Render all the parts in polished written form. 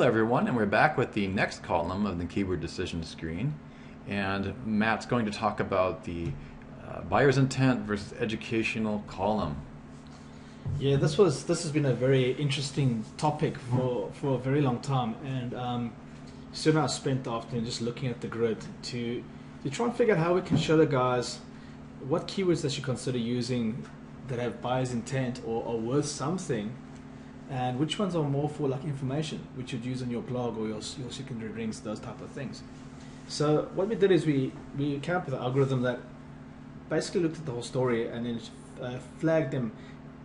everyone, and we're back with the next column of the keyword decision screen. And Matt's going to talk about the buyer's intent versus educational column. Yeah, this has been a very interesting topic for a very long time, and soon I spent the afternoon just looking at the grid to try and figure out how we can show the guys what keywords they should consider using that have buyer's intent or are worth something, and which ones are more for like information, which you'd use on your blog or your secondary links, those type of things. So what we did is we came up with an algorithm that basically looked at the whole story and then flagged them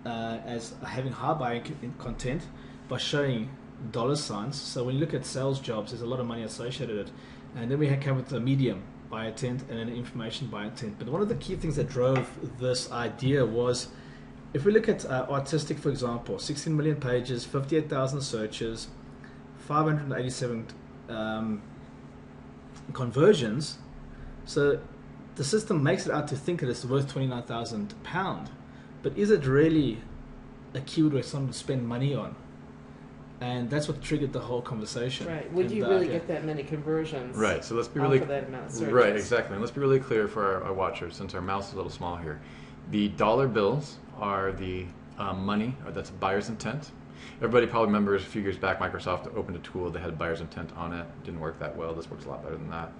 as having high buyer content by showing dollar signs. So when you look at sales jobs, there's a lot of money associated with it. And then we came up with a medium buyer intent and an information buyer intent. But one of the key things that drove this idea was, if we look at artistic, for example, 16 million pages, 58,000 searches, 587 conversions. So the system makes it out to think that it's worth £29,000, but is it really a keyword where someone would spend money on? And that's what triggered the whole conversation. Right. Would you really get that many conversions? Right. So let's be really that amount of searches? Right. Exactly. And let's be really clear for our watchers, since our mouse is a little small here. The dollar bills are the money, or that's buyer's intent. Everybody probably remembers a few years back, Microsoft opened a tool that had buyer's intent on it. Didn't work that well. This works a lot better than that.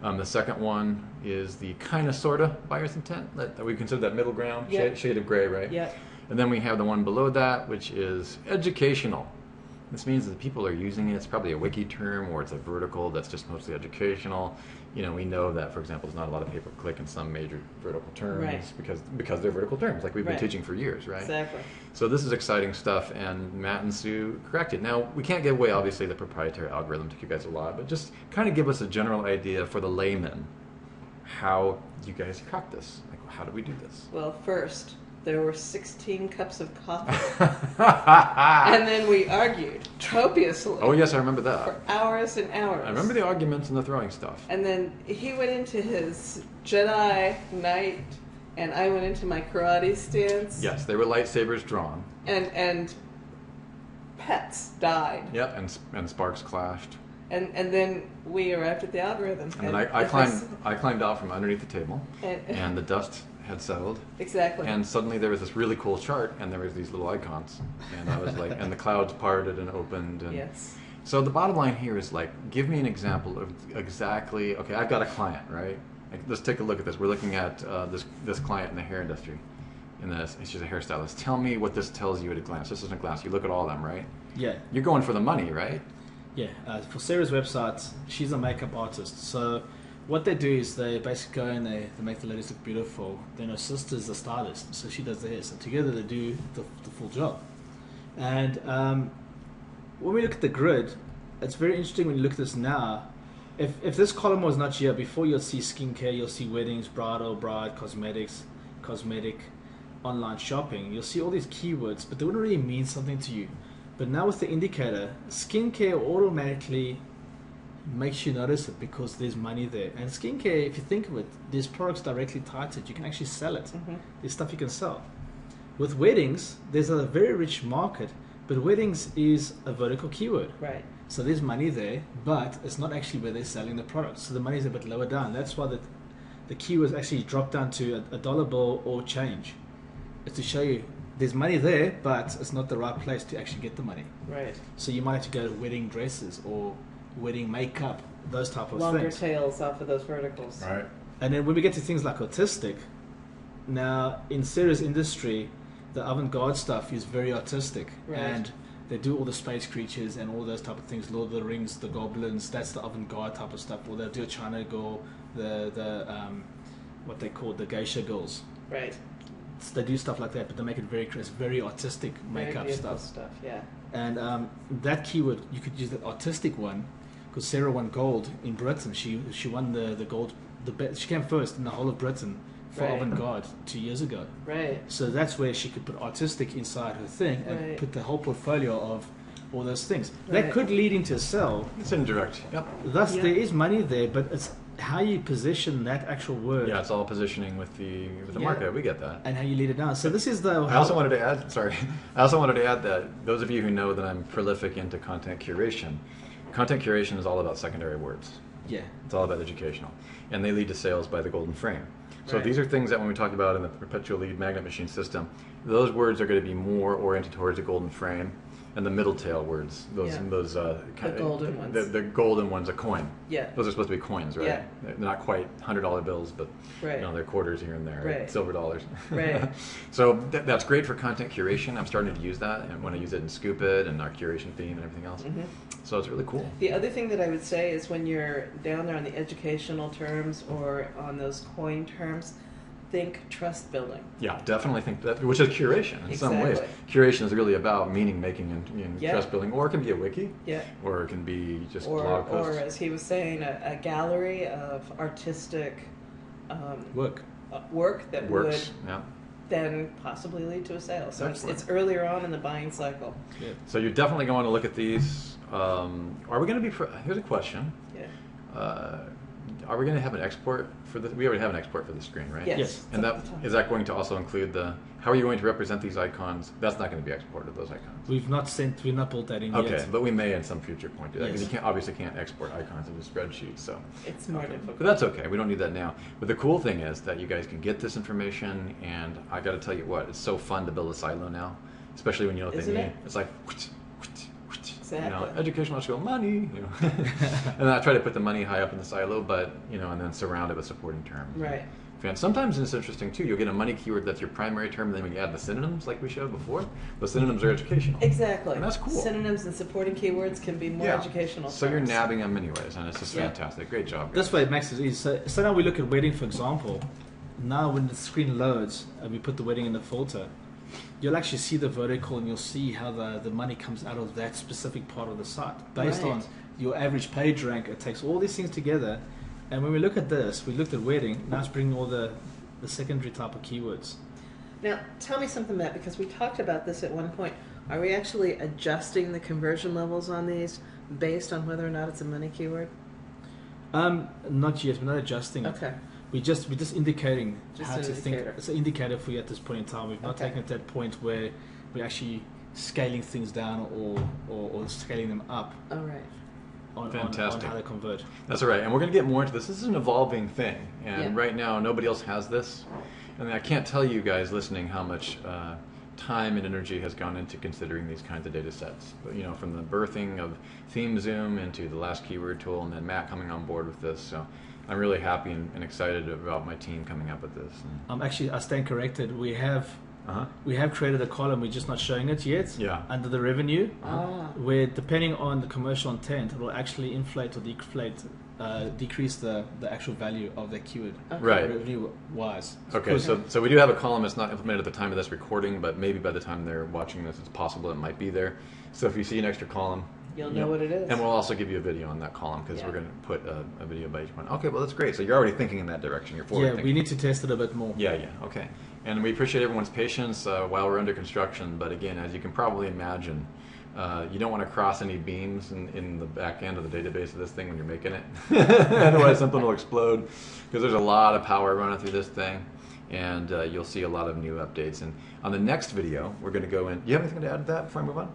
The second one is the kind of, sort of buyer's intent. That we consider that middle ground, shade of gray, right? Yeah. And then we have the one below that, which is educational. This means that people are using it. It's probably a wiki term, or it's a vertical that's just mostly educational. You know, we know that, for example, there's not a lot of pay-per-click in some major vertical terms because they're vertical terms, like we've been teaching for years, right? Exactly. So this is exciting stuff, and Matt and Sue corrected. Now, we can't give away, obviously, the proprietary algorithm. Took you guys a lot, but just kind of give us a general idea for the layman how you guys cracked this. Like, how do we do this? Well, first, there were 16 cups of coffee. And then we argued copiously. Oh, yes, I remember that. For hours and hours. I remember the arguments and the throwing stuff. And then he went into his Jedi Knight, and I went into my karate stance. Yes, they were lightsabers drawn. And pets died. Yep, and sparks clashed. And then we arrived at the algorithm. And then I climbed out from underneath the table, and the dust had settled. Exactly. And suddenly there was this really cool chart, and there was these little icons, and I was like, and the clouds parted and opened. And yes. So the bottom line here is, like, give me an example of exactly. Okay, I've got a client, right? Like, let's take a look at this. We're looking at this client in the hair industry. She's a hairstylist. Tell me what this tells you at a glance. This isn't a glance. You look at all of them, right? Yeah. You're going for the money, right? Yeah. For Sarah's website, she's a makeup artist, so what they do is they basically go and they make the ladies look beautiful. Then her sister's the stylist, so she does the hair. So together they do the full job. And when we look at the grid, it's very interesting when you look at this now. If this column was not here, before you'll see skincare, you'll see weddings, bridal, bride, cosmetics, cosmetic, online shopping. You'll see all these keywords, but they wouldn't really mean something to you. But now with the indicator, skincare automatically makes you notice it because there's money there. And skincare, if you think of it, there's products directly tied to it. You can actually sell it. Mm-hmm. There's stuff you can sell. With weddings, there's a very rich market, but weddings is a vertical keyword. Right. So there's money there, but it's not actually where they're selling the products. So the money's a bit lower down. That's why the keywords actually drop down to a dollar bill or change. It's to show you there's money there, but it's not the right place to actually get the money. Right. So you might have to go to wedding dresses or wedding makeup, those type of longer things. tails off of those verticals. Right. And then when we get to things like autistic, now in Sarah's industry, the avant-garde stuff is very artistic. Right. And they do all the space creatures and all those type of things, Lord of the Rings, the goblins, that's the avant-garde type of stuff. Or they'll do a China girl, the what they call the geisha girls. Right. So they do stuff like that, but they make it very crisp, very artistic makeup very stuff. Yeah. And that keyword, you could use that artistic one, because Sarah won gold in Britain. She won the gold. She came first in the whole of Britain for avant-garde 2 years ago. Right. So that's where she could put artistic inside her thing and put the whole portfolio of all those things. Right. That could lead into a sell. It's indirect. Yep. Thus, there is money there, but it's how you position that actual word. Yeah, it's all positioning with the market. We get that. And how you lead it down. So this is the. I also wanted to add. Sorry, I also wanted to add that those of you who know that I'm prolific into content curation, Content curation is all about secondary words. Yeah. It's all about educational. And they lead to sales by the golden frame. So Right. these are things that when we talk about in the perpetual lead magnet machine system, those words are going to be more oriented towards the golden frame and the middle tail words. Those The golden ones. The golden ones, a coin. Yeah. Those are supposed to be coins, right? Yeah. They're not quite $100 bills, but Right. they're quarters here and there, Right. silver dollars. Right. So that's great for content curation. I'm starting to use that, and when I use it in Scoop It and our curation theme and everything else. Mhm. So it's really cool. The other thing that I would say is when you're down there on the educational terms or on those coin terms, think trust building. Yeah, definitely think that, which is curation in some ways. Exactly. Curation is really about meaning making and Yeah. trust building, or it can be a wiki, Yeah. or it can be just Or, blog posts. as he was saying, a gallery of artistic Work. work that Works, would yeah. then possibly lead to a sale. So Excellent. it's earlier on in the buying cycle. Yeah. So you're definitely going to look at these. Are we going to be? Here's a question. Yeah. Are we going to have an export for the? We already have an export for the screen, right? Yes. Yes. And that is that going to also include the? How are you going to represent these icons? That's not going to be exported. Those icons. We've not built that in Okay, yet. but we may at some future point do that because Yes. you obviously can't export icons into spreadsheets. So. It's more Okay. difficult. But that's okay. We don't need that now. But the cool thing is that you guys can get this information, and I got to tell you what, it's so fun to build a silo now, especially when you know what Isn't they it? mean. It's like, Exactly. educational skill, money, and I try to put the money high up in the silo, but and then surround it with supporting terms. Right. And sometimes it's interesting too. You'll get a money keyword that's your primary term, and then when you add the synonyms, like we showed before, the synonyms are educational. Exactly. And that's cool. Synonyms and supporting keywords can be more educational. So you're terms. nabbing them anyways, and it's just Yeah. fantastic. Great job. This guys. way it makes it easy. So now we look at wedding, for example. Now when the screen loads and we put the wedding in the filter, you'll actually see the vertical and you'll see how the money comes out of that specific part of the site. Based Right. on your average page rank, it takes all these things together. And when we look at this, we looked at wedding, now it's bringing all the secondary type of keywords. Now, tell me something, Matt, because we talked about this at one point. Are we actually adjusting the conversion levels on these based on whether or not it's a money keyword? Not yet, we're not adjusting it. Okay. We're just indicating Just how an to indicator. think. It's an indicator for you at this point in time. We've not Okay. taken it to that point where we're actually scaling things down or scaling them up All right. on Fantastic. how they convert. That's all right, and we're going to get more into this. This is an evolving thing, and Yeah. right now nobody else has this. And I can't tell you guys listening how much time and energy has gone into considering these kinds of data sets. But, from the birthing of Theme Zoom into the last keyword tool, and then Matt coming on board with this. So I'm really happy and excited about my team coming up with this. Actually, I stand corrected. We have created a column. We're just not showing it yet. Yeah. Under the revenue, Ah. where depending on the commercial intent, it will actually inflate or decrease the actual value of that keyword. Okay. Right. Revenue wise. Okay, so we do have a column. It's not implemented at the time of this recording, but maybe by the time they're watching this, it's possible it might be there. So if you see an extra column, You'll know what it is. and we'll also give you a video on that column because Yeah. we're going to put a video by each one. Okay, well that's great. So you're already thinking in that direction. You're forward Yeah, thinking. we need to test it a bit more. Yeah, okay. And we appreciate everyone's patience while we're under construction. But again, as you can probably imagine, you don't want to cross any beams in the back end of the database of this thing when you're making it. Otherwise, something will explode because there's a lot of power running through this thing. And you'll see a lot of new updates. And on the next video, we're going to go in. Do you have anything to add to that before I move on?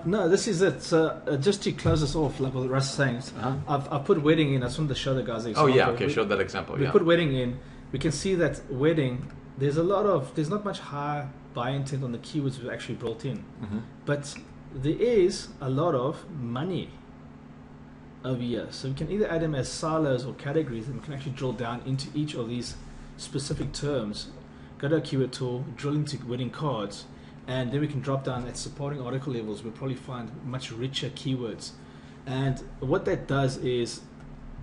No, this is it. So just to close us off, like what Russ is saying, I've put wedding in. I just wanted to show the guys the Oh example. yeah, okay. Show that example. We Yeah. put wedding in. We can see that wedding. There's not much high buy intent on the keywords we've actually brought in, but there is a lot of money over here. So we can either add them as silos or categories, and we can actually drill down into each of these specific terms. Go to our keyword tool, drill into wedding cards, and then we can drop down at supporting article levels. We'll probably find much richer keywords. And what that does is,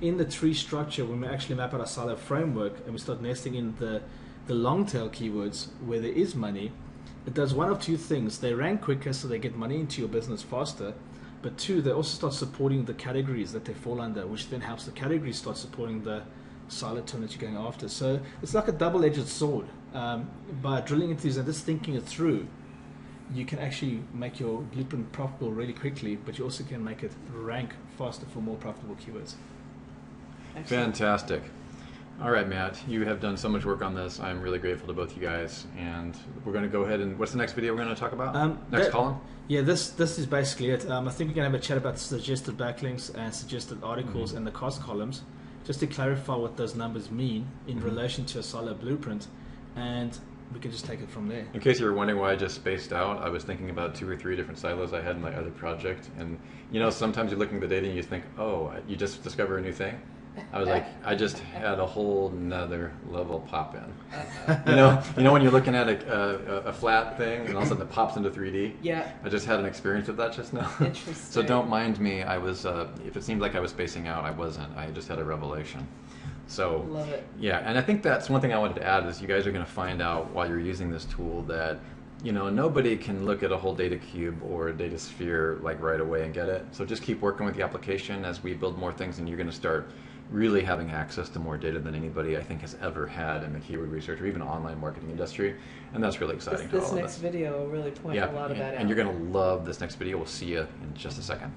in the tree structure, when we actually map out our silo framework and we start nesting in the long tail keywords where there is money, it does one of two things. They rank quicker, so they get money into your business faster. But two, they also start supporting the categories that they fall under, which then helps the categories start supporting the silo term that you're going after. So it's like a double-edged sword. By drilling into these and just thinking it through, you can actually make your blueprint profitable really quickly, but you also can make it rank faster for more profitable keywords. Excellent. Fantastic. All right, Matt, you have done so much work on this. I'm really grateful to both you guys. And we're going to go ahead and, what's the next video we're going to talk about? Next column? Yeah, this is basically it. I think we're going to have a chat about suggested backlinks and suggested articles and the cost columns, just to clarify what those numbers mean in relation to a solid blueprint. And we can just take it from there. In case you were wondering why I just spaced out, I was thinking about 2 or 3 different silos I had in my other project. And, sometimes you're looking at the data and you think, oh, you just discover a new thing. I was like, I just had a whole nother level pop in. When you're looking at a flat thing and all of a sudden it pops into 3D. Yeah. I just had an experience with that just now. Interesting. So don't mind me. I was, if it seemed like I was spacing out, I wasn't. I just had a revelation. So love it. Yeah, and I think that's one thing I wanted to add is you guys are going to find out while you're using this tool that nobody can look at a whole data cube or a data sphere like right away and get it. So just keep working with the application as we build more things, and you're going to start really having access to more data than anybody I think has ever had in the keyword research or even online marketing industry, and that's really exciting. This next video will really point a lot of that out. And you're going to love this next video. We'll see you in just a second.